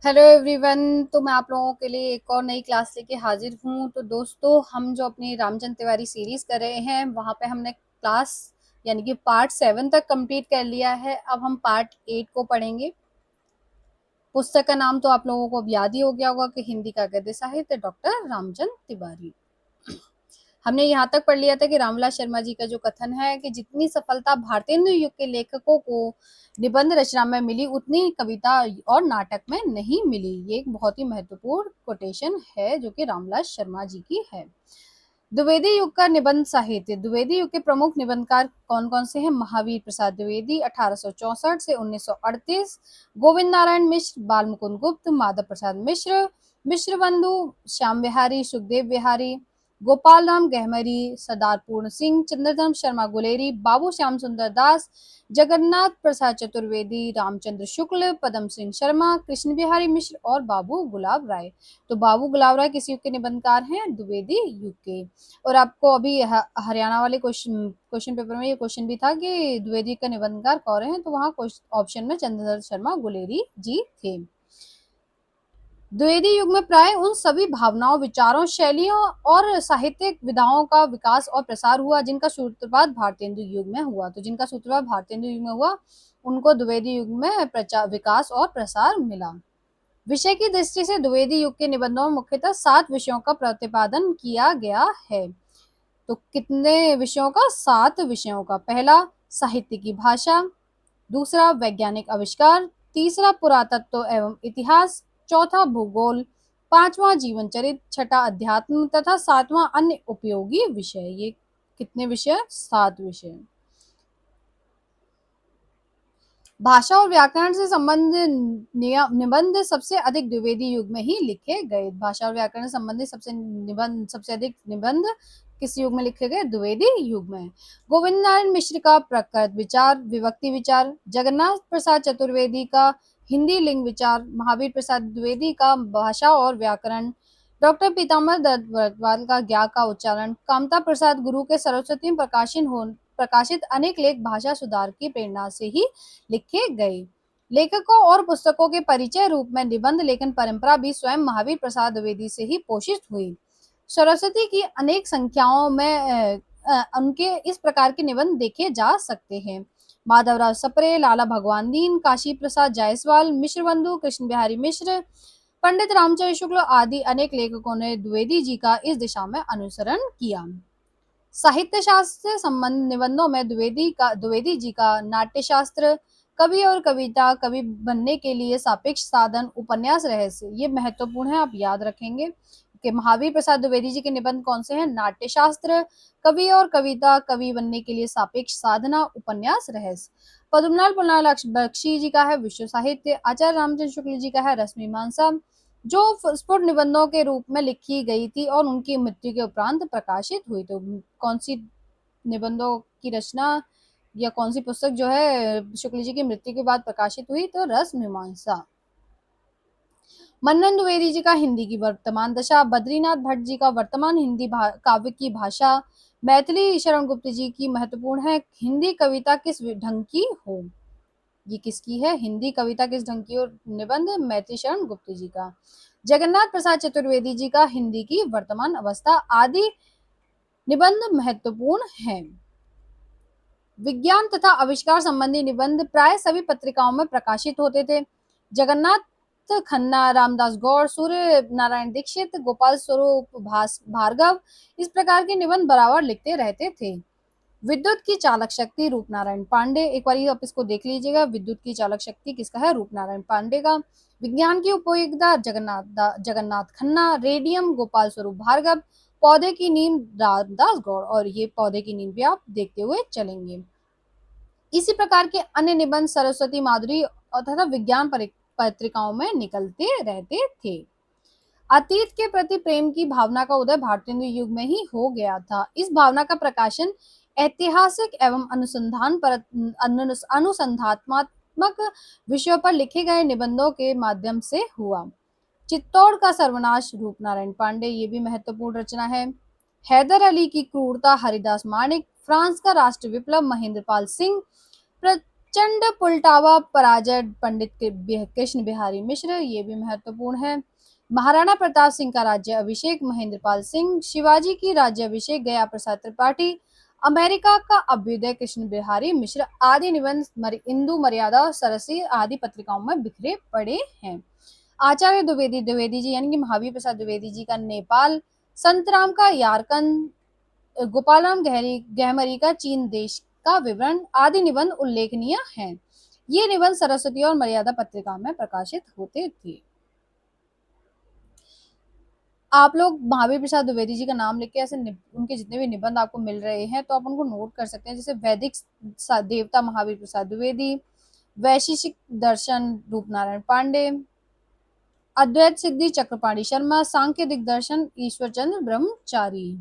Hello everyone. तो मैं आप लोगों के लिए एक और नई क्लास लेके हाजिर हूँ। तो दोस्तों, हम जो अपनी रामचंद्र तिवारी सीरीज कर रहे हैं वहाँ पे हमने क्लास यानी कि पार्ट 7 तक कंप्लीट कर लिया है। अब हम पार्ट 8 को पढ़ेंगे। पुस्तक का नाम तो आप लोगों को अब याद ही हो गया होगा कि हिंदी का गद्य साहित्य डॉक्टर रामचंद्र तिवारी। हमने यहाँ तक पढ़ लिया था कि रामविलास शर्मा जी का जो कथन है कि जितनी सफलता भारतेंदु युग के लेखकों को निबंध रचना में मिली उतनी कविता और नाटक में नहीं मिली। ये एक बहुत ही महत्वपूर्ण कोटेशन है जो कि रामविलास शर्मा जी की है। द्विवेदी युग का निबंध साहित्य। द्विवेदी युग के प्रमुख निबंधकार कौन कौन से हैं? महावीर प्रसाद द्विवेदी 1864 से 1938, गोविंद नारायण मिश्र, बाल मुकुंद गुप्त, माधव प्रसाद मिश्र, मिश्र बंधु, श्याम बिहारी, सुखदेव बिहारी, गोपाल राम गहमरी, सरदार पूर्ण सिंह, चंद्रधर्म शर्मा गुलेरी, बाबू श्याम सुंदर दास, जगन्नाथ प्रसाद चतुर्वेदी, रामचंद्र शुक्ल, पदम सिंह शर्मा, कृष्ण बिहारी मिश्र और बाबू गुलाब राय। तो बाबू गुलाब राय किस युग के निबंधकार हैं? द्विवेदी युग के। और आपको अभी हरियाणा वाले क्वेश्चन क्वेश्चन पेपर में ये क्वेश्चन भी था कि द्विवेदी का निबंधकार कौन है, तो वहां ऑप्शन में चंद्रधर शर्मा गुलेरी जी थे। द्विवेदी युग में प्राय उन सभी भावनाओं, विचारों, शैलियों और साहित्यिक विधाओं का विकास और प्रसार हुआ जिनका सूत्रपात भारतेंदु युग में हुआ। तो जिनका सूत्रपात भारतेंदु युग में हुआ उनको द्विवेदी युग में विकास और प्रसार मिला। विषय की दृष्टि से द्विवेदी युग के निबंधों में मुख्यतः 7 विषयों का प्रतिपादन किया गया है। तो कितने विषयों का? 7 विषयों का। पहला, साहित्य की भाषा। दूसरा, वैज्ञानिक आविष्कार। तीसरा, पुरातत्व एवं इतिहास। चौथा, भूगोल। पांचवा, जीवन चरित्र। छठा, अध्यात्म तथा सातवां, अन्य उपयोगी विषय। ये कितने विषय? 7 विषय। भाषा और व्याकरण से संबंधित निबंध सबसे अधिक द्विवेदी युग में ही लिखे गए। भाषा और व्याकरण से संबंधित सबसे अधिक निबंध किस युग में लिखे गए? द्विवेदी युग में। गोविंद नारायण मिश्र का प्रकृत विचार, विभक्ति विचार। जगन्नाथ प्रसाद चतुर्वेदी का हिंदी लिंग विचार। महावीर प्रसाद द्विवेदी का भाषा और व्याकरण। डॉक्टर पीताम्बर दत्तवाल का ज्ञा का उच्चारण। कामता प्रसाद गुरु के सरस्वती में प्रकाशित अनेक लेख भाषा सुधार की प्रेरणा से ही लिखे गए। लेखकों और पुस्तकों के परिचय रूप में निबंध लेखन परंपरा भी स्वयं महावीर प्रसाद द्विवेदी से ही पोषित हुई। सरस्वती की अनेक संख्याओं में उनके इस प्रकार के निबंध देखे जा सकते हैं। माधवराव सप्रे, लाला भगवान दीन, काशी प्रसाद जायसवाल, मिश्र बंधु, कृष्ण बिहारी मिश्र, पंडित रामचंद्र शुक्ल आदि अनेक लेखकों ने द्विवेदी जी का इस दिशा में अनुसरण किया। साहित्य शास्त्र से संबंध निबंधों में द्विवेदी जी का नाट्यशास्त्र, कवि और कविता, कवि बनने के लिए सापेक्ष साधन, उपन्यास रहस्य, ये महत्वपूर्ण है, आप याद रखेंगे कि महावीर प्रसाद द्विवेदी जी के निबंध कौन से हैं? नाट्यशास्त्र, कवि और कविता, कवि बनने के लिए सापेक्ष साधना, उपन्यास रहस्य। पद्मलाल पुरनाल बख्शी जी का है विश्व साहित्य। आचार्य रामचंद्र शुक्ल जी का है रश्मिमांसा, जो स्फुट निबंधों के रूप में लिखी गई थी और उनकी मृत्यु के उपरांत प्रकाशित हुई। तो कौन सी निबंधों की रचना या कौन सी पुस्तक जो है शुक्ल जी की मृत्यु के बाद प्रकाशित हुई? तो रस मीमांसा। मन्नन द्विवेदी जी का हिंदी की वर्तमान दशा। बद्रीनाथ भट्ट जी का वर्तमान हिंदी काव्य की भाषा। मैथिली शरण गुप्त जी की महत्वपूर्ण है हिंदी कविता किस ढंग की हो। ये किसकी है? हिंदी कविता किस ढंग की और निबंध मैथिली शरण गुप्त जी का। जगन्नाथ प्रसाद चतुर्वेदी जी का हिंदी की वर्तमान अवस्था आदि निबंध महत्वपूर्ण है। विज्ञान तथा आविष्कार संबंधी निबंध प्राय सभी पत्रिकाओं में प्रकाशित होते थे। जगन्नाथ खन्ना, रामदास गौड़, सूर्य नारायण दीक्षित, गोपाल स्वरूप भार्गव इस प्रकार के निबंध बराबर लिखते रहते थे। विद्युत की चालक शक्ति, रूपनारायण पांडे। एक बार आप इसको देख लीजिएगा, विद्युत की चालक शक्ति किसका है? रूपनारायण पांडे का। विज्ञान की उपयोगिता, जगन्नाथ खन्ना। रेडियम, गोपाल स्वरूप भार्गव। पौधे की नींव, रामदास गौड़। और ये पौधे की नींव भी आप देखते हुए चलेंगे। इसी प्रकार के अन्य निबंध सरस्वती माधुरी तथा विज्ञान पत्रिकाओं में निकलते रहते थे। अतीत के प्रति प्रेम की भावना का उदय भारतेंदु युग में ही हो गया था। इस भावना का प्रकाशन ऐतिहासिक एवं अनुसंधात्मक विषयों पर लिखे गए निबंधों के माध्यम से हुआ। चित्तौड़ का सर्वनाश, रूपनारायण पांडे, ये भी महत्वपूर्ण रचना है। हैदर अली की क्रूरता, हरिदास माणिक। फ्रांस का राष्ट्र विप्लव, महेंद्र पाल सिंह। चंड पुलटावा पराजय पंडित कृष्ण बिहारी मिश्र, ये भी महत्वपूर्ण है। महाराणा प्रताप सिंह का राज्य अभिषेक महेंद्रपाल सिंह, शिवाजी की राज्य अभिषेक गया प्रसाद त्रिपाठी, अमेरिका का अभ्युदय कृष्ण बिहारी मिश्र आदि निबंध इंदु मर्यादा सरसी आदि पत्रिकाओं में बिखरे पड़े हैं। आचार्य द्विवेदी द्विवेदी जी यानी कि महावीर प्रसाद द्विवेदी जी का नेपाल, संतराम का यारकन, गोपालराम गहमरी का चीन देश का विवरण आदि निबंध उल्लेखनीय हैं। ये निबंध सरस्वती और मर्यादा पत्रिका में प्रकाशित होते थे। आप लोग महावीर प्रसाद द्विवेदी जी का नाम लिख के ऐसे उनके जितने भी निबंध आपको मिल रहे हैं तो आप उनको नोट कर सकते हैं, जैसे वैदिक देवता महावीर प्रसाद द्विवेदी, वैशेषिक दर्शन रूपनारायण पांडे, अद्वैत सिद्धि चक्रपाणी शर्मा, सांख्य दिग्दर्शन ईश्वर चंद्र ब्रह्मचारी।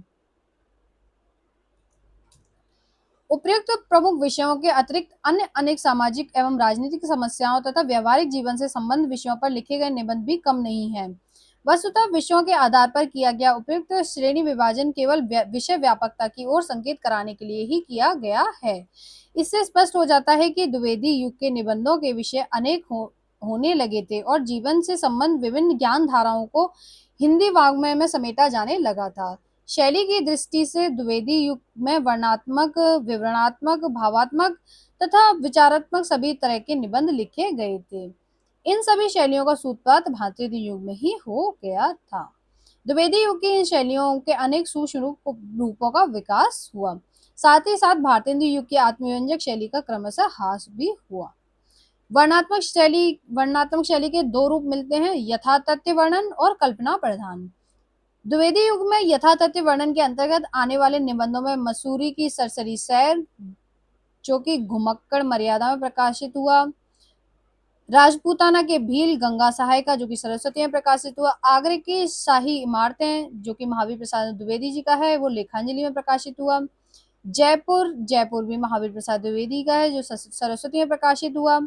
उपयुक्त प्रमुख विषयों के अतिरिक्त अन्य अनेक सामाजिक एवं राजनीतिक समस्याओं तथा व्यवहारिक जीवन से संबंध विषयों पर लिखे गए निबंध भी कम नहीं हैं। वस्तुतः विषयों के आधार पर किया गया उपयुक्त श्रेणी विभाजन केवल विषय व्यापकता की ओर संकेत कराने के लिए ही किया गया है। इससे स्पष्ट हो जाता है कि द्विवेदी युग के निबंधों के विषय अनेक होने लगे थे और जीवन से संबंध विभिन्न ज्ञान धाराओं को हिंदी वाङ्मय में समेटा जाने लगा था। शैली की दृष्टि से द्विवेदी युग में वर्णनात्मक, विवरणात्मक, भावात्मक तथा विचारात्मक सभी तरह के निबंध लिखे गए थे। इन सभी शैलियों का सूत्रपात भारतीय युग में ही हो गया था। द्विवेदी युग की इन शैलियों के अनेक सूक्ष्म रूपों का विकास हुआ। साथ ही साथ भारतीय युग की आत्मव्यंजक शैली का क्रमशः ह्रास भी हुआ। वर्णनात्मक शैली के दो रूप मिलते हैं, यथातथ्य वर्णन और कल्पना प्रधान। द्विवेदी युग में यथातथ्य वर्णन के अंतर्गत आने वाले निबंधों में मसूरी की सरसरी सैर, जो कि घुमक्कड़ मर्यादा में प्रकाशित हुआ, राजपूताना के भील गंगा सहायिका जो कि सरस्वती में प्रकाशित हुआ, आगरे की शाही इमारतें जो कि महावीर प्रसाद द्विवेदी जी का है वो लेखांजलि में प्रकाशित हुआ, जयपुर भी महावीर प्रसाद द्विवेदी का है जो सरस्वती में प्रकाशित हुआ,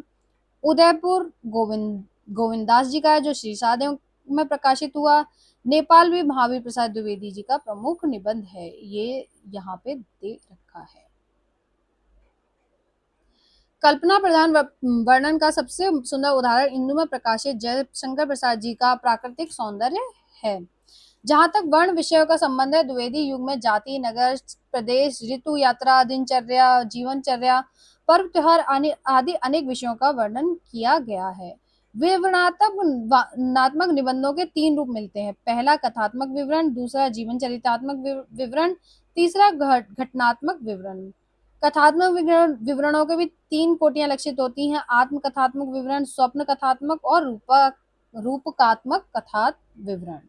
उदयपुर गोविंदास जी का है जो श्री सादेव में प्रकाशित हुआ, नेपाल भी महावीर प्रसाद द्विवेदी जी का प्रमुख निबंध है, ये यहाँ पे दे रखा है। कल्पना प्रधान वर्णन का सबसे सुंदर उदाहरण इंदु में प्रकाशित जयशंकर प्रसाद जी का प्राकृतिक सौंदर्य है। जहां तक वर्ण विषयों का संबंध है, द्विवेदी युग में जाति, नगर, प्रदेश, ऋतु, यात्रा, दिनचर्या, जीवनचर्या, पर्व त्योहार आदि अनेक विषयों का वर्णन किया गया है। विवरणात्मक निबंधों के तीन रूप मिलते हैं, पहला कथात्मक विवरण, दूसरा जीवन चरित्रात्मक विवरण, तीसरा घटनात्मक विवरण। कथात्मक विवरणों के भी तीन कोटियां लक्षित होती हैं, आत्म कथात्मक विवरण, स्वप्न कथात्मक और रूपकात्मक कथा विवरण।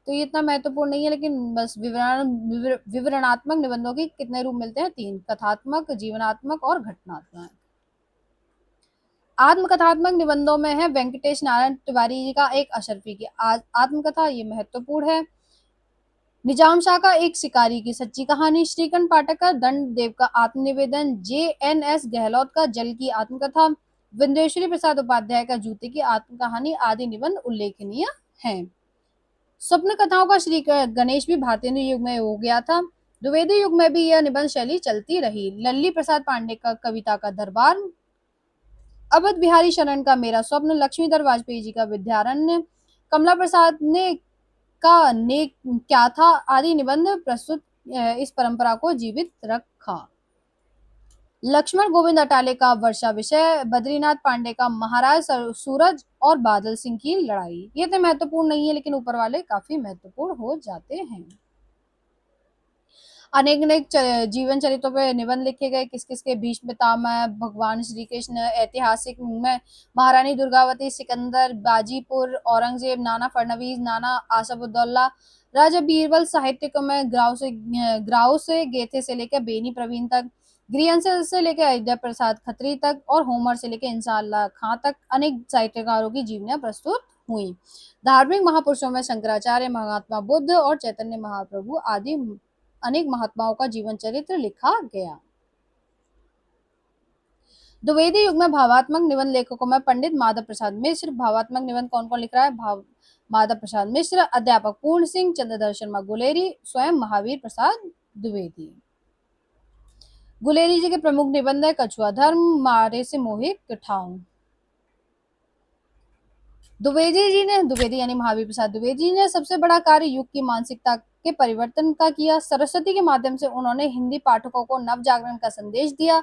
तो ये इतना महत्वपूर्ण नहीं है, लेकिन बस विवरणात्मक निबंधों के कितने रूप मिलते हैं, तीन, कथात्मक, जीवनात्मक और घटनात्मक। आत्मकथात्मक निबंधों में है वेंकटेश नारायण तिवारी जी का एक अशरफी की आत्मकथा, ये महत्वपूर्ण है। निजाम शाह का एक शिकारी की सच्ची कहानी, श्रीकंठ पाठक का दंड देव का आत्मनिवेदन, JNS गहलोत का जल की आत्मकथा, विंदेश्वरी प्रसाद उपाध्याय का जूते की आत्मकहानी आदि निबंध उल्लेखनीय हैं। स्वप्न कथाओं का श्री गणेश भी भारतीय युग में हो गया था। द्विवेदी युग में भी यह निबंध शैली चलती रही। लल्ली प्रसाद पांडे का कविता का दरबार, अवध बिहारी शरण का मेरा स्वप्न, लक्ष्मीधर वाजपेयी जी का विद्यारण्य, कमला प्रसाद ने क्या था आदि निबंध प्रस्तुत इस परंपरा को जीवित रखा। लक्ष्मण गोविंद अटाले का वर्षा विषय, बद्रीनाथ पांडे का महाराज सूरज और बादल सिंह की लड़ाई, ये तो महत्वपूर्ण नहीं है लेकिन ऊपर वाले काफी महत्वपूर्ण हो जाते हैं। अनेक अनेक जीवन चरित्रों पर निबंध लिखे गए, किस किस के, भीष्म पितामह, भगवान श्री कृष्ण, ऐतिहासिक में महारानी दुर्गावती, सिकंदर, बाजीपुर, औरंगजेब, नाना फडणवीस, नाना आसफुद्दौला, राजा बीरबल, साहित्यिक में ग्राउ से गेथे से लेकर बेनी प्रवीण तक, गृहंश से लेकर अयोध्या प्रसाद खत्री तक और होमर से लेकर इंसाल्लाह खां तक अनेक साहित्यकारों की जीवनियां प्रस्तुत हुई। धार्मिक महापुरुषों में शंकराचार्य, महात्मा बुद्ध और चैतन्य महाप्रभु आदि अनेक महात्माओं का जीवन चरित्र लिखा गया। द्विवेदी युग में भावात्मक निबंध लेखकों में पंडित माधव प्रसाद मिश्र, भावात्मक निबंध कौन कौन लिख रहा है, माधव प्रसाद मिश्र, अध्यापक पूर्ण सिंह, चंद्रधर शर्मा गुलेरी, स्वयं महावीर प्रसाद द्विवेदी। गुलेरी जी के प्रमुख निबंध है कछुआ धर्म, मारे से मोहित ठाव। द्विवेदी यानी महावीर प्रसाद द्विवेदी जी ने सबसे बड़ा कार्य युग की मानसिकता के परिवर्तन का किया। सरस्वती के माध्यम से उन्होंने हिंदी पाठकों को नव जागरण का संदेश दिया,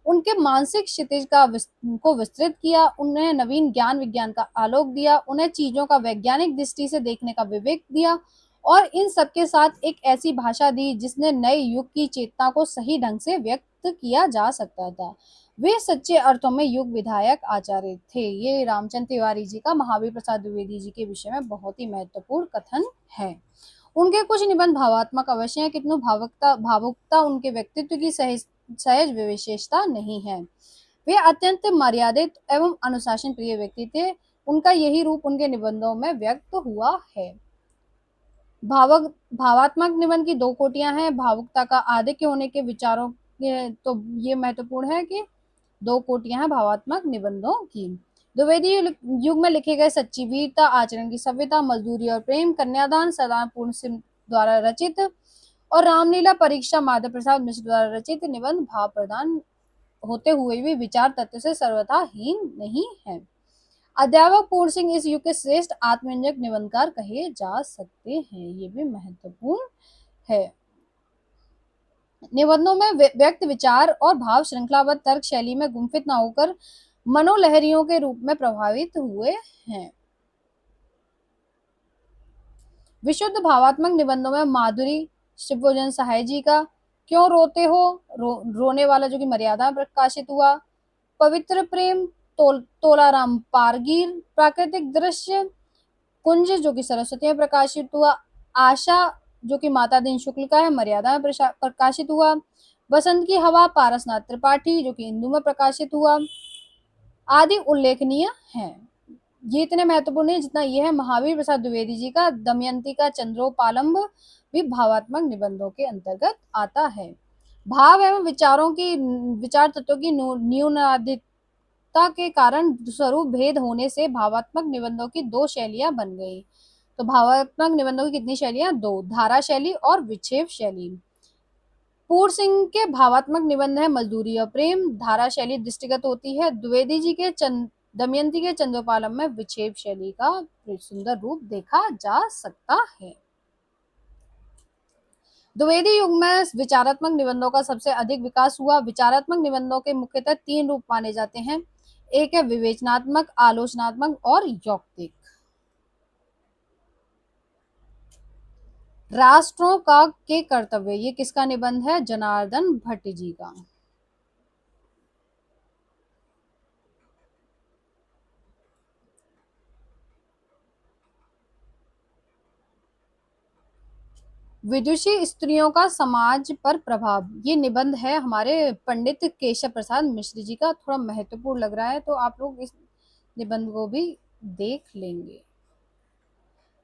उनके मानसिक क्षितिज को विस्तृत किया, उन्हें नवीन ज्ञान विज्ञान का आलोक दिया, उन्हें चीजों का वैज्ञानिक दृष्टि से देखने का विवेक दिया और इन सबके साथ एक ऐसी भाषा दी जिसने नए युग की चेतना को सही ढंग से व्यक्त किया जा सकता था। वे सच्चे अर्थों में युग विधायक आचार्य थे। ये रामचंद्र तिवारी जी का महावीर प्रसाद द्विवेदी जी के विषय में बहुत ही महत्वपूर्ण कथन है। उनके कुछ निबंध भावात्मक अवश्य है, किंतु भावुकता उनके व्यक्तित्व की सहज विशेषता नहीं है। वे अत्यंत मर्यादित एवं अनुशासन प्रिय व्यक्ति थे। उनका यही रूप उनके निबंधों में व्यक्त हुआ है। भावात्मक निबंध की दो कोटियां हैं। भावुकता का आधिक्य होने के विचारों के तो ये महत्वपूर्ण है कि दो कोटियां हैं भावात्मक निबंधों की। द्विवेदी युग में लिखे गए सच्ची वीरता, आचरण की सभ्यता, मजदूरी और प्रेम, कन्यादान सदान पूर्ण सिंह द्वारा रचित और रामलीला परीक्षा माधव प्रसाद मिश्र द्वारा रचित निबंध भाव प्रदान होते हुए भी विचार तत्व से सर्वथा हीन नहीं है। अध्यापक पूर्ण सिंह इस युग के श्रेष्ठ आत्मनिर्भर निबंधकार कहे जा सकते हैं। ये भी महत्वपूर्ण है। निबंधों में व्यक्त विचार और भाव श्रृंखलाबद्ध तर्क शैली में गुम्फित न होकर मनोलहरियों के रूप में प्रभावित हुए हैं। विशुद्ध भावात्मक निबंधों में माधुरी शिवभोजन सहाय जी का क्यों रोते हो, रोने वाला जो कि मर्यादा प्रकाशित हुआ, पवित्र प्रेम तोलाराम पारगीर, प्राकृतिक दृश्य कुंज जो कि सरस्वती में प्रकाशित हुआ, आशा जो कि माता दीन शुक्ल का है मर्यादा में प्रकाशित हुआ, बसंत की हवा पारसनाथ त्रिपाठी जो कि हिंदू में प्रकाशित हुआ आदि उल्लेखनीय है। ये इतने महत्वपूर्ण है जितना यह है महावीर प्रसाद द्विवेदी जी का दमयंती का चंद्रोपालंब भी भावात्मक निबंधों के अंतर्गत आता है। भाव एवं विचार तत्वों की न्यूनाधिकता के कारण स्वरूप भेद होने से भावात्मक निबंधों की दो शैलियां बन गई। तो भावात्मक निबंधों की कितनी शैलियां? दो, धारा शैली और विक्षेप शैली। पूर्ण सिंह के भावात्मक निबंध है मजदूरी और प्रेम, धारा शैली दृष्टिगत होती है। द्विवेदी जी के दमयंती के चंद्रोपालम में विक्षेप शैली का सुंदर रूप देखा जा सकता है। द्विवेदी युग में विचारात्मक निबंधों का सबसे अधिक विकास हुआ। विचारात्मक निबंधों के मुख्यतः तीन रूप माने जाते हैं। एक है विवेचनात्मक, आलोचनात्मक और यौक्तिक। राष्ट्रों का के कर्तव्य, ये किसका निबंध है? जनार्दन भट्ट जी का। विदुषी स्त्रियों का समाज पर प्रभाव, ये निबंध है हमारे पंडित केशव प्रसाद मिश्र जी का। थोड़ा महत्वपूर्ण लग रहा है तो आप लोग इस निबंध को भी देख लेंगे।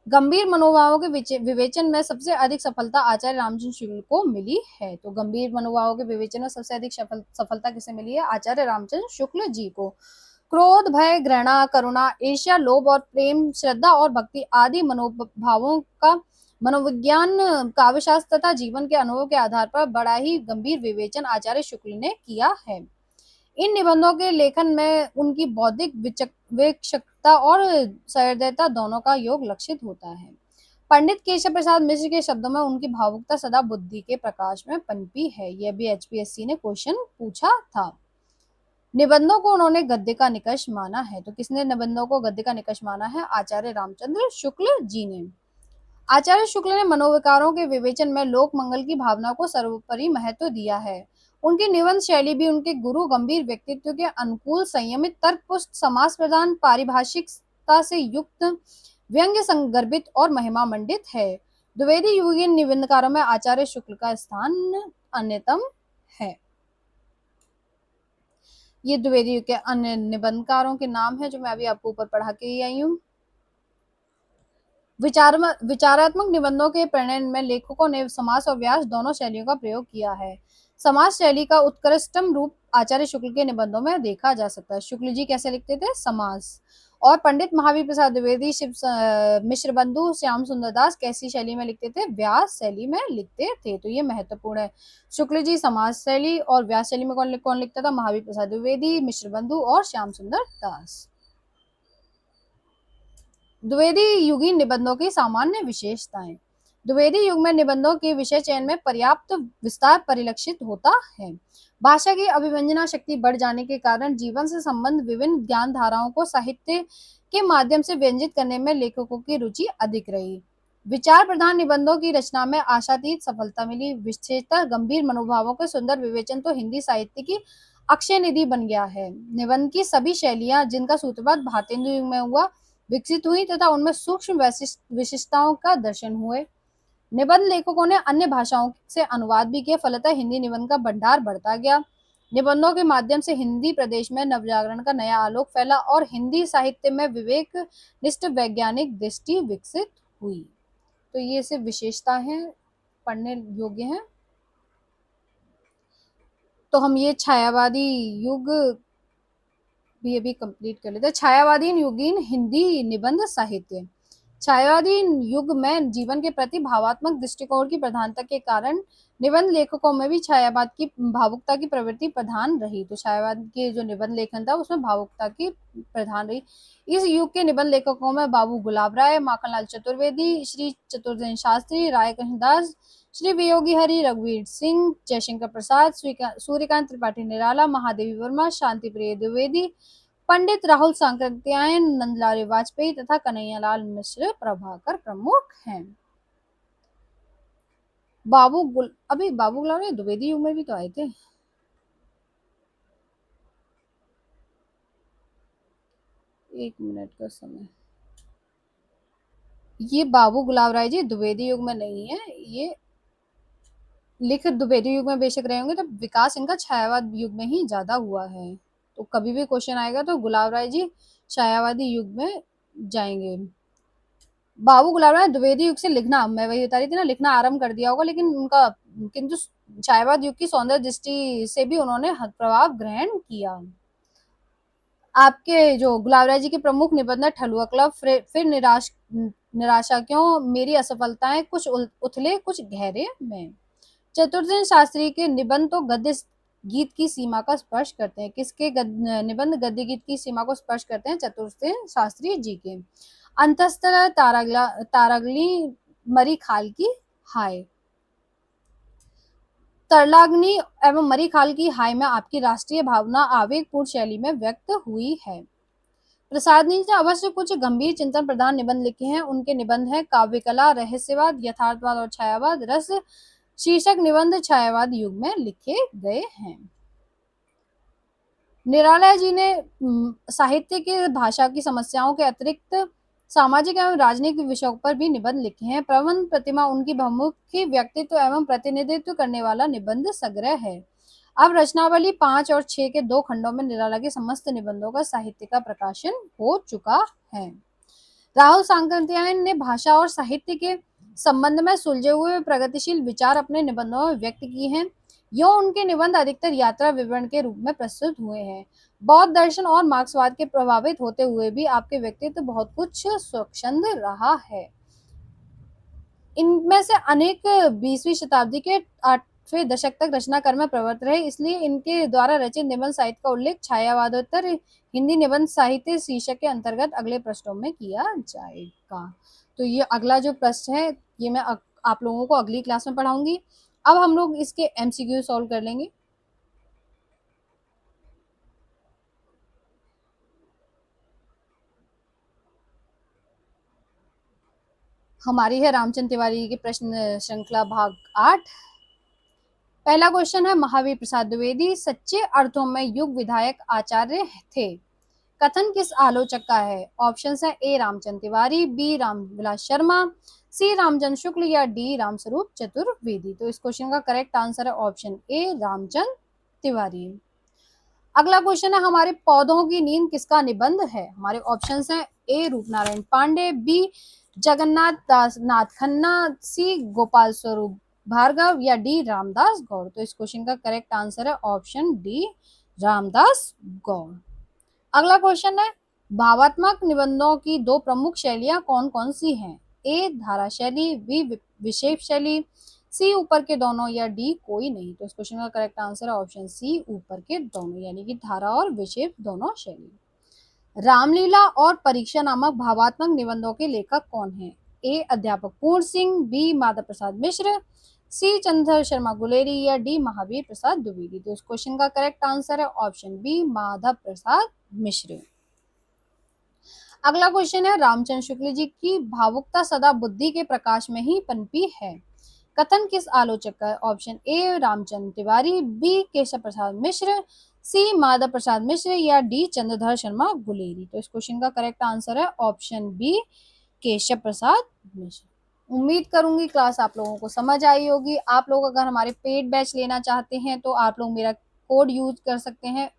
गंभीर मनोभावों के विवेचन में सबसे अधिक सफलता आचार्य रामचंद्र शुक्ल को मिली है। तो गंभीर मनोभावों के विवेचन में सबसे अधिक सफलता किसे मिली है? आचार्य रामचंद्र शुक्ल जी को। क्रोध, भय, घृणा, करुणा, ईर्ष्या, लोभ और प्रेम, श्रद्धा और भक्ति आदि मनोभावों का मनोविज्ञान, काव्यशास्त्र तथा जीवन के अनुभव के आधार पर बड़ा ही गंभीर विवेचन आचार्य शुक्ल ने किया है। इन निबंधों के लेखन में उनकी बौद्धिक विचक्षणता और सहृदयता दोनों का योग लक्षित होता है। पंडित केशव प्रसाद मिश्र के शब्दों में उनकी भावुकता सदा बुद्धि के प्रकाश में पनपी है। यह भी HPSC ने क्वेश्चन पूछा था। निबंधों को उन्होंने गद्य का निकष माना है। तो किसने निबंधों को गद्य का निकष माना है? आचार्य रामचंद्र शुक्ल जी ने। आचार्य शुक्ल ने मनोविकारों के विवेचन में लोक मंगल की भावना को सर्वोपरि महत्व दिया है। उनकी निबंध शैली भी उनके गुरु गंभीर व्यक्तित्व के अनुकूल, संयमित, तर्कपुष्ट, समास प्रधान, पारिभाषिकता से युक्त, व्यंग्य संगर्भित और महिमा मंडित है। द्विवेदी युगीन निबंधकारों में आचार्य शुक्ल का स्थान अन्यतम है। ये द्विवेदी युग के अन्य निबंधकारों के नाम है जो मैं अभी आपको ऊपर पढ़ा के आई हूँ। विचारात्मक निबंधों के प्रणयन में लेखकों ने समास और व्यास दोनों शैलियों का प्रयोग किया है। समास शैली का उत्कृष्टतम रूप आचार्य शुक्ल के निबंधों में देखा जा सकता है। शुक्ल जी कैसे लिखते थे? समास। और पंडित महावीर प्रसाद द्विवेदी, मिश्र बंधु, श्याम सुंदर दास कैसी शैली में लिखते थे? व्यास शैली में लिखते थे। तो ये महत्वपूर्ण है। शुक्ल जी समाज शैली और व्यास शैली में कौन लिखता था? महावीर प्रसाद द्विवेदी, मिश्र बंधु और श्याम सुंदर दास। द्विवेदी युगीन निबंधों की सामान्य विशेषताएं। द्विवेदी युग में निबंधों के विषय चयन में पर्याप्त विस्तार परिलक्षित होता है। भाषा की अभिव्यंजना शक्ति बढ़ जाने के कारण जीवन से संबंध विभिन्न ज्ञान धाराओं को साहित्य के माध्यम से व्यंजित करने में लेखकों की रुचि अधिक रही। विचार प्रधान निबंधों की रचना में आशातीत सफलता मिली। विशेषतः गंभीर मनोभावों के सुंदर विवेचन तो हिंदी साहित्य की अक्षय निधि बन गया है। निबंध की सभी शैलियां, जिनका सूत्रपात भारतेंदु युग में हुआ, विकसित हुई तथा उनमें सूक्ष्म विशिष्टताओं का दर्शन हुए। निबंध लेखकों ने अन्य भाषाओं से अनुवाद भी किए, फलतः हिंदी निबंध का भंडार बढ़ता गया। निबंधों के माध्यम से हिंदी प्रदेश में नवजागरण का नया आलोक फैला और हिंदी साहित्य में विवेक निष्ठ वैज्ञानिक दृष्टि विकसित हुई। तो ये सिर्फ विशेषता है, पढ़ने योग्य है। तो हम ये छायावादी युग भी अभी कंप्लीट कर लेते हैं। छायावादी युगीन हिंदी निबंध साहित्य। छायावादी युग में जीवन के प्रति भावात्मक दृष्टिकोण की प्रधानता के कारण निबंध लेखकों में भी छायावाद की भावुकता की प्रवृत्ति प्रधान रही। तो छायावाद के जो निबंध लेखन था उसमें भावुकता की प्रधान रही। इस युग के निबंध लेखकों में बाबू गुलाब राय, माखनलाल चतुर्वेदी, श्री चतुर्सेन शास्त्री, राय कृष्णदास, श्री वियोगी हरि, रघुवीर सिंह, जयशंकर प्रसाद, सूर्यकांत त्रिपाठी निराला, महादेवी वर्मा, शांति प्रिय द्विवेदी, पंडित राहुल सांकृत्यायन, नंदलाल वाजपेयी तथा कन्हैयालाल मिश्र प्रभाकर प्रमुख हैं। अभी बाबू गुलाब राय द्विवेदी युग में भी तो आए थे। एक मिनट का समय। ये बाबू गुलाब राय जी द्विवेदी युग में नहीं है, ये लिख द्विवेदी युग में बेशक रहे होंगे, तो विकास इनका छायावाद युग में ही ज्यादा हुआ है। तो कभी भी क्वेश्चन आएगा तो गुलाब राय जी छायावादी युग में जाएंगे। बाबू गुलाब राय द्विवेदी युग से लिखना, मैं वही बता रही थी ना, लिखना आरंभ कर दिया होगा, लेकिन उनका किंतु छायावाद युग की सौंदर्य दृष्टि से भी उन्होंने प्रभाव ग्रहण किया। आपके जो गुलाब राय जी के प्रमुख निबंध है ठलुआ क्लब, फिर निराशा क्यों, मेरी असफलताएं, कुछ उथले कुछ गहरे में। चतुर्सेन शास्त्री के निबंध तो गद्य गीत की सीमा का स्पर्श करते हैं। किसके निबंध गद्य गीत की सीमा को स्पर्श करते हैं? चतुर्सेन शास्त्री जी के। अंतस्तर तारागली मरी खाल की हाय। तरलाग्नि एवं मरी खाल की हाय में आपकी राष्ट्रीय भावना आवेगपूर्ण शैली में व्यक्त हुई है। प्रसाद ने अवश्य कुछ गंभीर चिंतन प्रधान निबंध लिखे हैं। उनके निबंध हैं काव्यकला, रहस्यवाद, यथार्थवाद और छायावाद। रस शीर्षक निबंध छायावाद युग में लिखे गए हैं। निराला जी ने साहित्य के भाषा की समस्याओं के अतिरिक्त सामाजिक एवं राजनीतिक विषयों पर भी निबंध लिखे हैं। प्रबंध प्रतिमा उनकी बहुमुखी व्यक्तित्व एवं प्रतिनिधित्व करने वाला निबंध संग्रह है। अब रचनावली 5 और 6 के 2 खंडों में निराला के समस्त निबंधों का साहित्य का प्रकाशन हो चुका है। राहुल सांकृत्यायन ने भाषा और साहित्य के संबंध में सुलझे हुए प्रगतिशील विचार अपने निबंधों में व्यक्त किए हैं। यो उनके निबंध अधिकतर यात्रा विवरण के रूप में प्रस्तुत हुए हैं। बौद्ध दर्शन और मार्क्सवाद के प्रभावित होते हुए भी आपके व्यक्तित्व बहुत कुछ स्वच्छंद रहा है। इनमें से अनेक 20वीं शताब्दी के 8वें दशक तक रचना कर्म में प्रवृत्त रहे, इसलिए इनके द्वारा रचित निबंध साहित्य का उल्लेख छायावादोत्तर हिंदी निबंध साहित्य शीर्षक के अंतर्गत अगले प्रश्नों में किया जाएगा। तो ये अगला जो प्रश्न है ये मैं आप लोगों को अगली क्लास में पढ़ाऊंगी। अब हम लोग इसके एमसीक्यू सॉल्व कर लेंगे। हमारी है रामचंद्र तिवारी की प्रश्न श्रृंखला भाग 8। पहला क्वेश्चन है, महावीर प्रसाद द्विवेदी सच्चे अर्थों में युग विधायक आचार्य थे। कथन किस आलोचक का है? ऑप्शन है ए रामचंद्र तिवारी, बी रामविलास शर्मा, सी रामचंद्र शुक्ल या डी रामस्वरूप चतुर्वेदी। तो इस क्वेश्चन का करेक्ट आंसर है ऑप्शन ए रामचंद्र तिवारी। अगला क्वेश्चन है, हमारे पौधों की नींद किसका निबंध है? हमारे ऑप्शंस हैं ए रूपनारायण पांडे, बी जगन्नाथ दास नाथ खन्ना, सी गोपाल स्वरूप भार्गव या डी रामदास गौड़। तो इस क्वेश्चन का करेक्ट आंसर है ऑप्शन डी रामदास गौड़। अगला क्वेश्चन है, भावात्मक निबंधों की दो प्रमुख शैलियां कौन कौन सी हैं? ए धारा शैली, बी विशेष शैली, सी ऊपर के दोनों या डी कोई नहीं। तो इस क्वेश्चन का करेक्ट आंसर है ऑप्शन सी ऊपर के दोनों, यानी कि धारा और विशेष दोनों शैली। रामलीला और परीक्षा नामक भावात्मक निबंधों के लेखक कौन हैं? ए अध्यापक पूर्ण सिंह, बी माधव प्रसाद मिश्र, सी चंद्रधर शर्मा गुलेरी या डी महावीर प्रसाद द्विवेदी। तो इस क्वेश्चन का करेक्ट आंसर है ऑप्शन बी माधव प्रसाद मिश्र। अगला क्वेश्चन है, रामचंद्र शुक्ल जी की भावुकता सदा बुद्धि के प्रकाश में ही पनपी है, कथन किस आलोचक का है? Option A Ramchandra Tiwari, B Keshav Prasad Mishra, C Madhav Prasad Mishra या डी चंद्रधर शर्मा गुलेरी। तो इस क्वेश्चन का करेक्ट आंसर है ऑप्शन बी केशव प्रसाद मिश्र। उम्मीद करूंगी क्लास आप लोगों को समझ आई होगी। आप लोग अगर हमारे पेड बैच लेना चाहते हैं तो आप लोग मेरा कोड यूज कर सकते हैं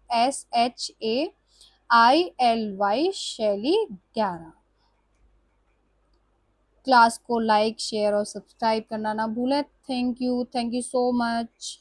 SHAILY शैली 11। क्लास को लाइक शेयर और सब्सक्राइब करना ना भूलें। Thank you so much.